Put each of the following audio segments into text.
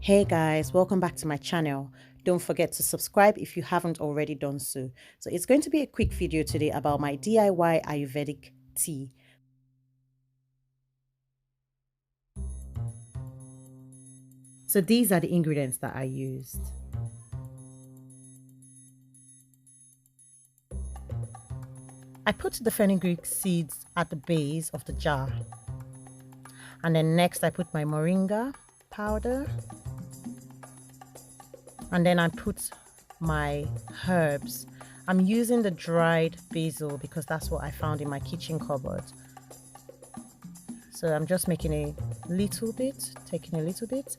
Hey guys, welcome back to my channel. Don't forget to subscribe if you haven't already done so. So it's going to be a quick video today about my DIY Ayurvedic tea. So these are the ingredients that I used. I put the fenugreek seeds at the base of the jar. And then next I put my moringa powder. And then I put my herbs. I'm using the dried basil because that's what I found in my kitchen cupboard. So I'm just making a little bit, taking a little bit.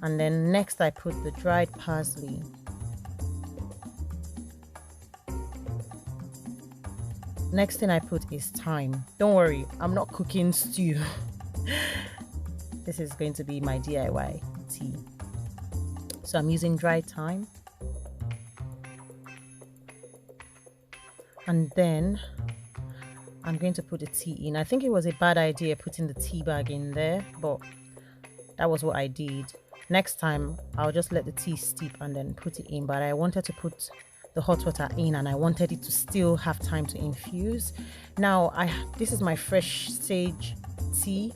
And then next I put the dried parsley. Next thing I put is thyme. Don't worry, I'm not cooking stew. This is going to be my DIY tea. So I'm using dried thyme. And then I'm going to put the tea in. I think it was a bad idea putting the tea bag in there, but that was what I did. Next time, I'll just let the tea steep and then put it in. But I wanted to put the hot water in and I wanted it to still have time to infuse. Now, this is my fresh sage tea.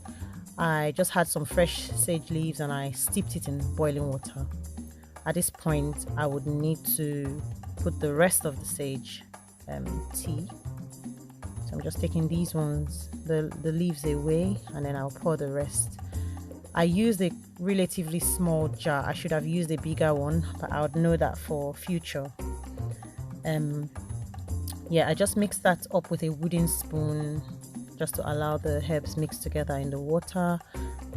I just had some fresh sage leaves and I steeped it in boiling water. At this point, I would need to put the rest of the sage tea. So I'm just taking these ones, the leaves away, and then I'll pour the rest. I used a relatively small jar. I should have used a bigger one, but I would know that for future. Yeah, I just mixed that up with a wooden spoon just to allow the herbs mix together in the water,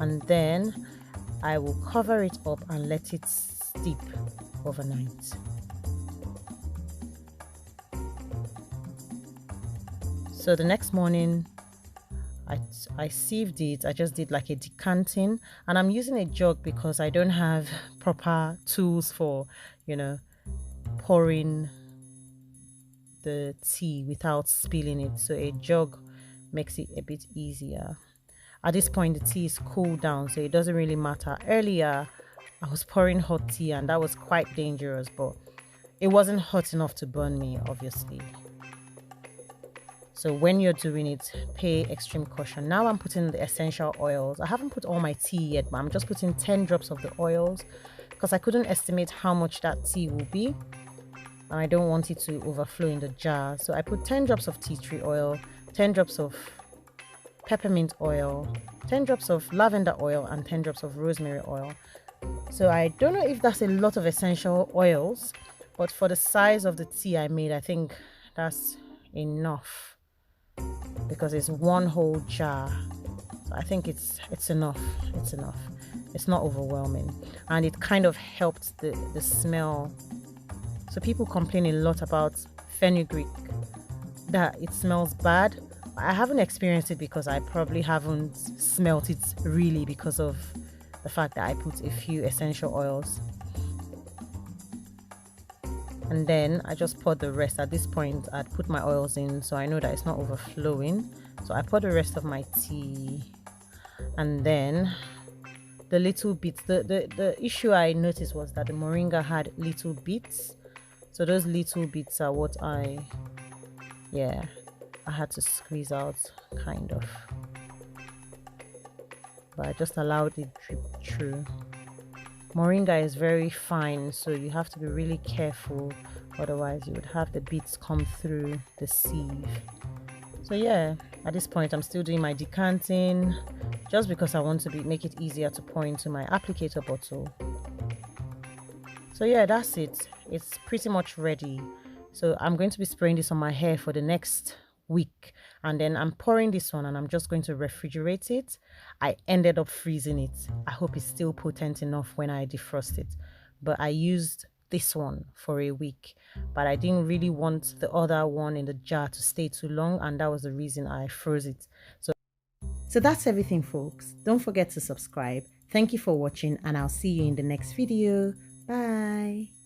and then I will cover it up and let it steep overnight. So the next morning I sieved it. I just did like a decanting, and I'm using a jug because I don't have proper tools for, pouring the tea without spilling it. So a jug makes it a bit easier. At this point the tea is cooled down, so it doesn't really matter. Earlier I was pouring hot tea and that was quite dangerous, but it wasn't hot enough to burn me, obviously. So when you're doing it, pay extreme caution. Now I'm putting the essential oils. I haven't put all my tea yet, but I'm just putting 10 drops of the oils because I couldn't estimate how much that tea will be, and I don't want it to overflow in the jar. So I put 10 drops of tea tree oil, 10 drops of peppermint oil, 10 drops of lavender oil, and 10 drops of rosemary oil. So I don't know if that's a lot of essential oils, but for the size of the tea I made, I think that's enough because it's one whole jar. So I think it's enough. It's enough. It's not overwhelming, and it kind of helped the smell. So people complain a lot about fenugreek, that it smells bad. I haven't experienced it because I probably haven't smelt it really because of the fact that I put a few essential oils. And then I just poured the rest. At this point I'd put my oils in, so I know that it's not overflowing. So I poured the rest of my tea, and then the little bits, the issue I noticed was that the moringa had little bits. So those little bits are what I had to squeeze out, kind of. But I just allowed it drip through. Moringa is very fine, so you have to be really careful, otherwise you would have the bits come through the sieve. So yeah, at this point I'm still doing my decanting just because I want to make it easier to pour into my applicator bottle. So yeah, that's it. It's pretty much ready. So I'm going to be spraying this on my hair for the next week, and then I'm pouring this one and I'm just going to refrigerate it. I ended up freezing it. I hope it's still potent enough when I defrost it, but I used this one for a week, but I didn't really want the other one in the jar to stay too long, and that was the reason I froze it. So that's everything, folks. Don't forget to subscribe. Thank you for watching, and I'll see you in the next video. Bye.